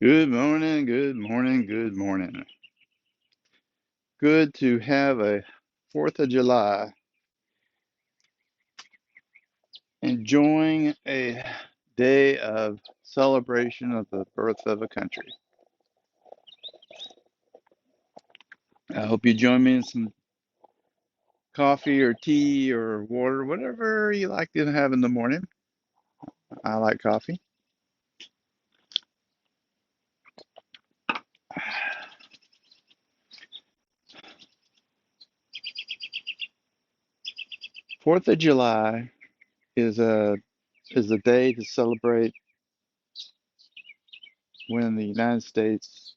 Good morning, good morning, good morning. Good to have a 4th of July, enjoying a day of celebration of the birth of a country. I hope you join me in some coffee or tea or water, whatever you like to have in the morning. I like coffee. 4th of July is a day to celebrate when the United States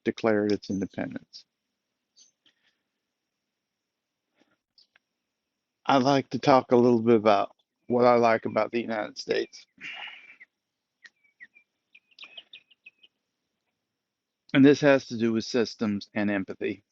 declared its independence. I'd like to talk a little bit about what I like about the United States. And this has to do with systems and empathy.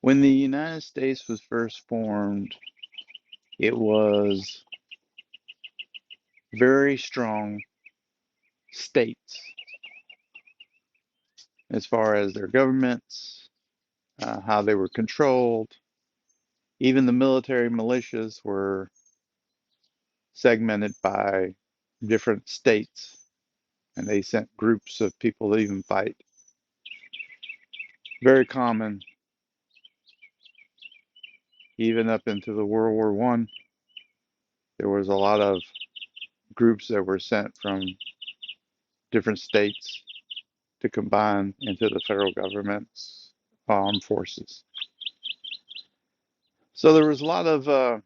When the United States was first formed, it was very strong states as far as their governments, how they were controlled. Even the military militias were segmented by different states, and they sent groups of people to even fight. Very common, even up into the World War One. There was a lot of groups that were sent from different states to combine into the federal government's armed forces. So there was a lot of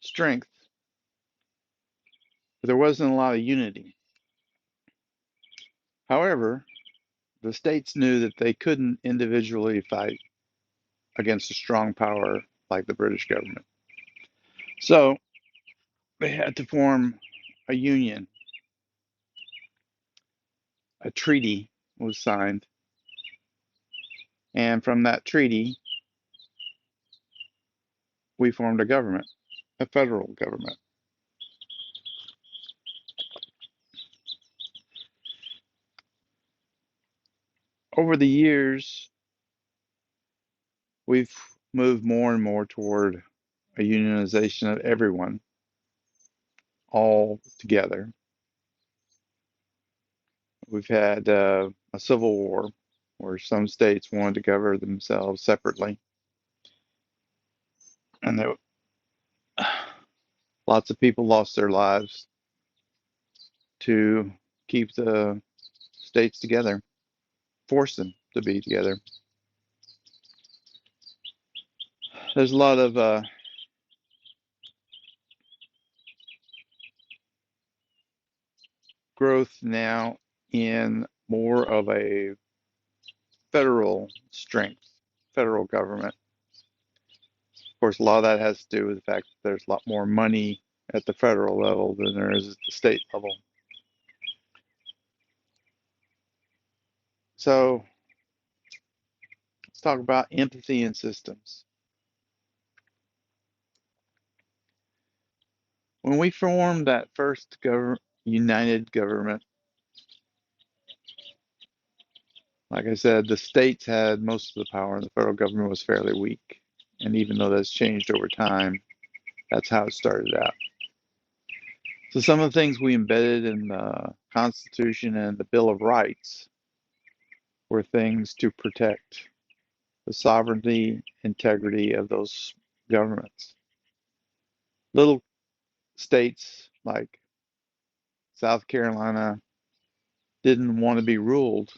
strength, but there wasn't a lot of unity. However, the states knew that they couldn't individually fight against a strong power like the British government. So they had to form a union. A treaty was signed, and from that treaty, we formed a government, a federal government. Over the years, we've moved more and more toward a unionization of everyone all together. We've had a civil war where some states wanted to govern themselves separately, and there, lots of people lost their lives to keep the states together, force them to be together. There's a lot of growth now in more of a federal strength, federal government. Of course, a lot of that has to do with the fact that there's a lot more money at the federal level than there is at the state level. So let's talk about empathy and systems. When we formed that first united government, like I said, the states had most of the power and the federal government was fairly weak. And even though that's changed over time, that's how it started out. So some of the things we embedded in the Constitution and the Bill of Rights were things to protect the sovereignty, integrity of those governments. Little states like South Carolina didn't want to be ruled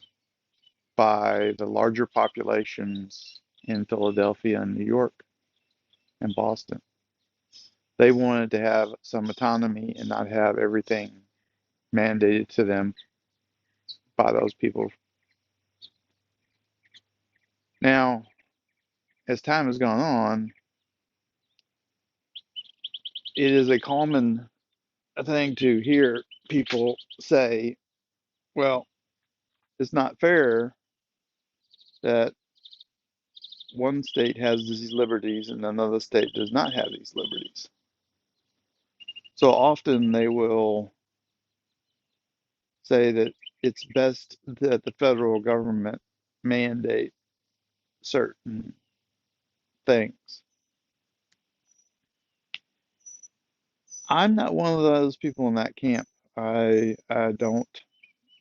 by the larger populations in Philadelphia and New York and Boston. They wanted to have some autonomy and not have everything mandated to them by those people. Now, as time has gone on, it is a common thing to hear people say, well, it's not fair that one state has these liberties and another state does not have these liberties. So often they will say that it's best that the federal government mandate certain things. I'm not one of those people in that camp. I don't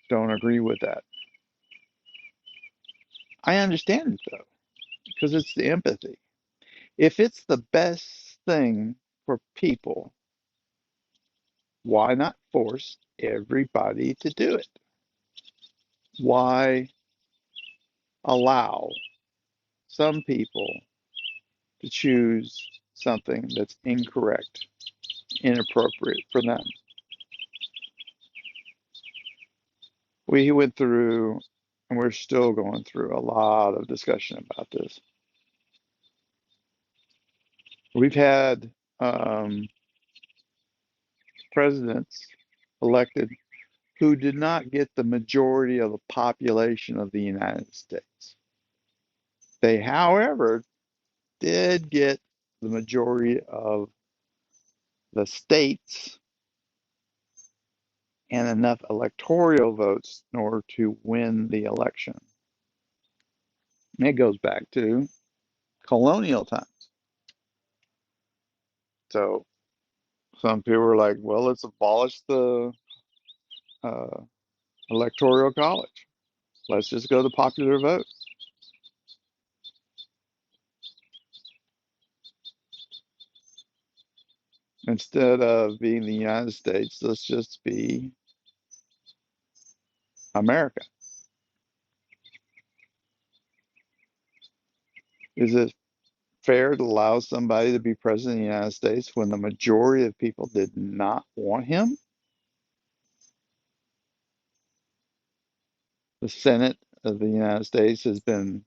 agree with that. I understand it though, because it's the empathy. If it's the best thing for people, why not force everybody to do it? Why allow some people to choose something that's incorrect, inappropriate for them? We went through, and we're still going through a lot of discussion about this. We've had presidents elected who did not get the majority of the population of the United States. They, however, did get the majority of the states and enough electoral votes in order to win the election. And it goes back to colonial times. So some people are like, well, let's abolish the uh, electoral college. Let's just go to popular vote. Instead of being the United States, let's just be America. Is it fair to allow somebody to be president of the United States when the majority of people did not want him? The Senate of the United States has been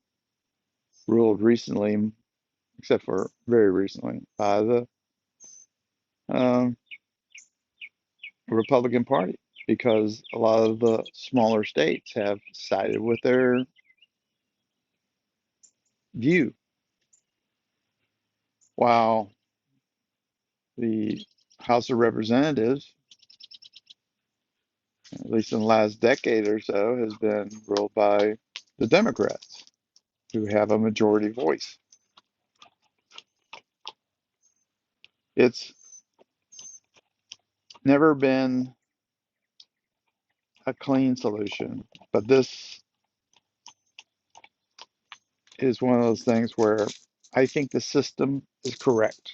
ruled recently, except for very recently, by the um, Republican Party because a lot of the smaller states have sided with their view, while the House of Representatives, at least in the last decade or so, has been ruled by the Democrats, who have a majority voice. It's never been a clean solution, but this is one of those things where I think the system is correct.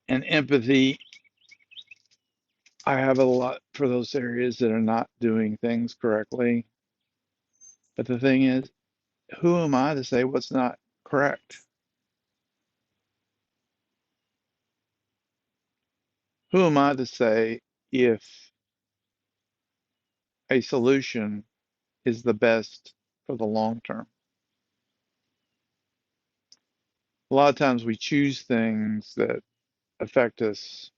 And empathy, I have a lot for those areas that are not doing things correctly. But the thing is, who am I to say what's not correct? Who am I to say if a solution is the best for the long term? A lot of times we choose things that affect us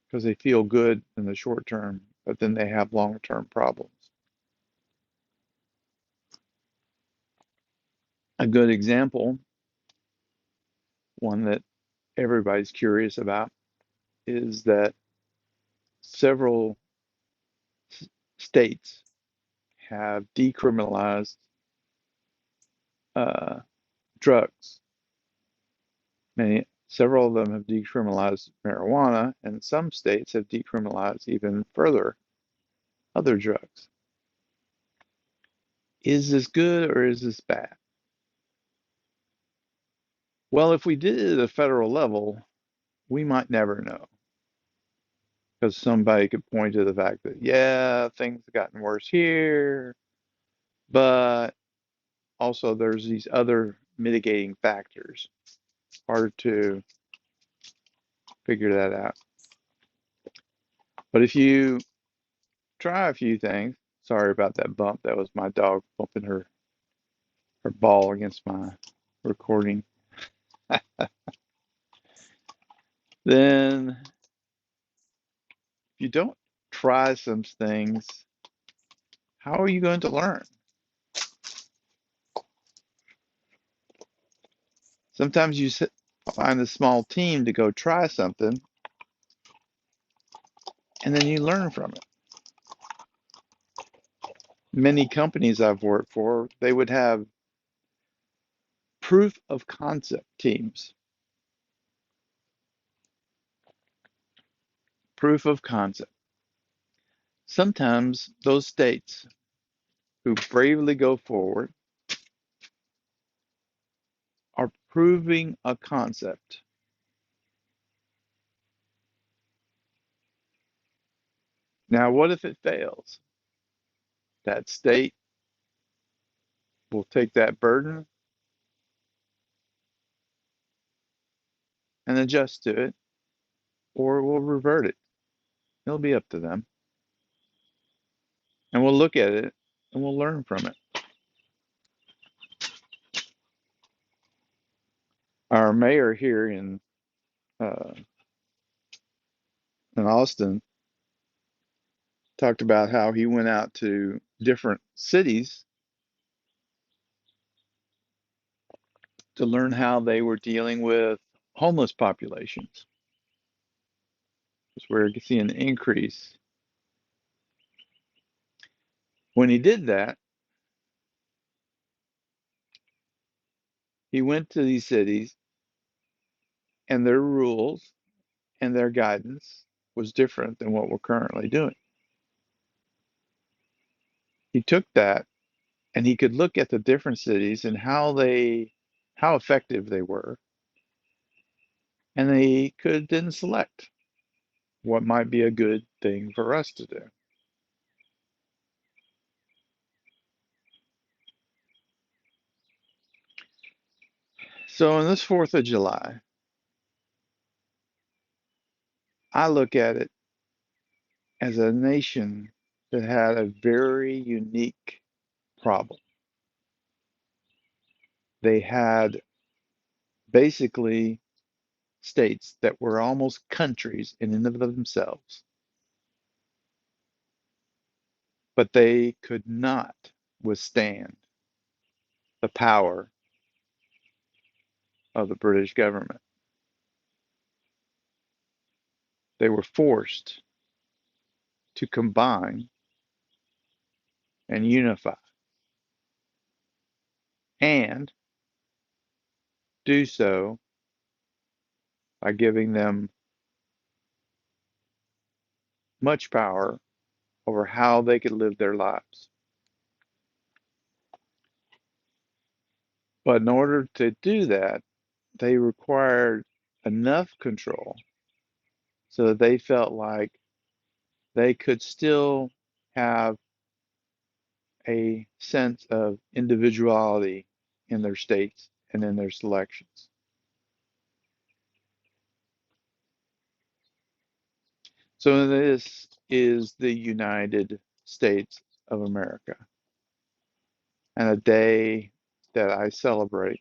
because they feel good in the short term, but then they have long term problems. A good example, one that everybody's curious about, is that several states have decriminalized uh, drugs. Several of them have decriminalized marijuana, and some states have decriminalized even further other drugs. Is this good or is this bad? Well, if we did it at a federal level, we might never know because somebody could point to the fact that, yeah, things have gotten worse here, but also there's these other mitigating factors. Hard to figure that out. But if you try a few things, sorry about that bump, that was my dog bumping her ball against my recording, then if you don't try some things, how are you going to learn? Sometimes you sit, find a small team to go try something, and then you learn from it. Many companies I've worked for, they would have proof of concept teams. Proof of concept. Sometimes those states who bravely go forward are proving a concept. Now, what if it fails? That state will take that burden and adjust to it, or it will revert it. It'll be up to them. And we'll look at it and we'll learn from it. Our mayor here uh, in Austin talked about how he went out to different cities to learn how they were dealing with homeless populations. Because we're seeing an increase. When he did that, he went to these cities and their rules and their guidance was different than what we're currently doing. He took that and he could look at the different cities and how effective they were, and they could then select what might be a good thing for us to do. So on this 4th of July, I look at it as a nation that had a very unique problem. They had basically states that were almost countries in and of themselves, but they could not withstand the power of the British government. They were forced to combine and unify and do so by giving them much power over how they could live their lives. But in order to do that, they required enough control so that they felt like they could still have a sense of individuality in their states and in their selections. So this is the United States of America, and a day that I celebrate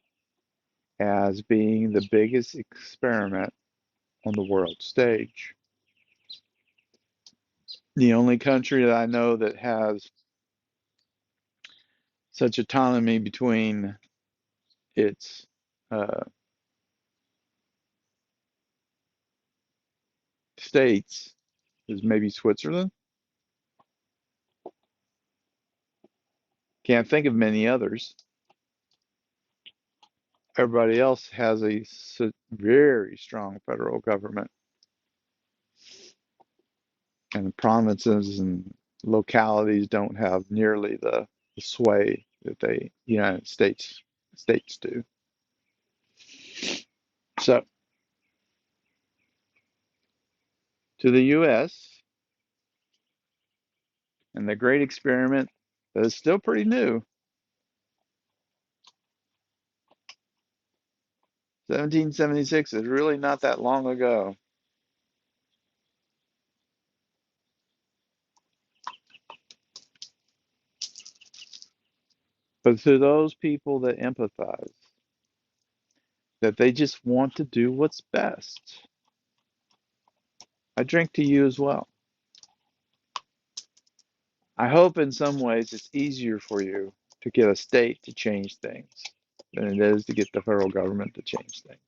as being the biggest experiment on the world stage. The only country that I know that has such autonomy between its states is maybe Switzerland. Can't think of many others. Everybody else has a very strong federal government, and provinces and localities don't have nearly the sway that the United States do. So, to the U.S. and the great experiment that is still pretty new, 1776 is really not that long ago. But to those people that empathize, that they just want to do what's best, I drink to you as well. I hope in some ways it's easier for you to get a state to change things than it is to get the federal government to change things.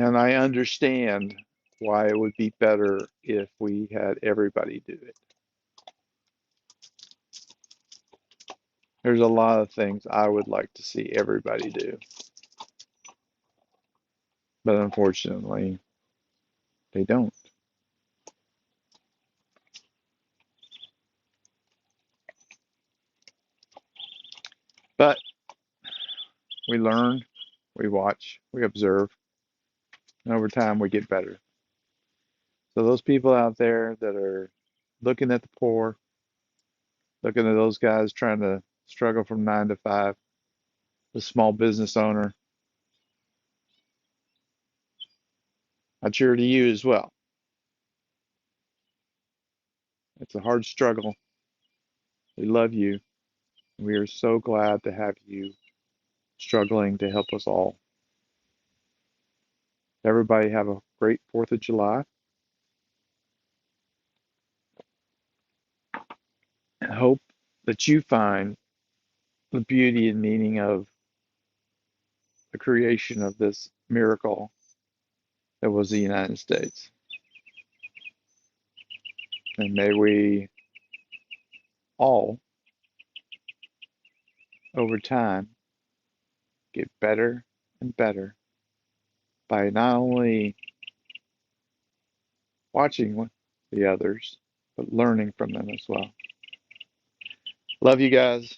And I understand why it would be better if we had everybody do it. There's a lot of things I would like to see everybody do, but unfortunately, they don't. But we learn, we watch, we observe, and over time we get better. So those people out there that are looking at the poor, looking at those guys trying to struggle from 9 to 5, the small business owner, I cheer to you as well. It's a hard struggle. We love you. We are so glad to have you struggling to help us all. Everybody have a great 4th of July. And hope that you find the beauty and meaning of the creation of this miracle that was the United States. And may we all, over time, get better and better by not only watching the others, but learning from them as well. Love you guys.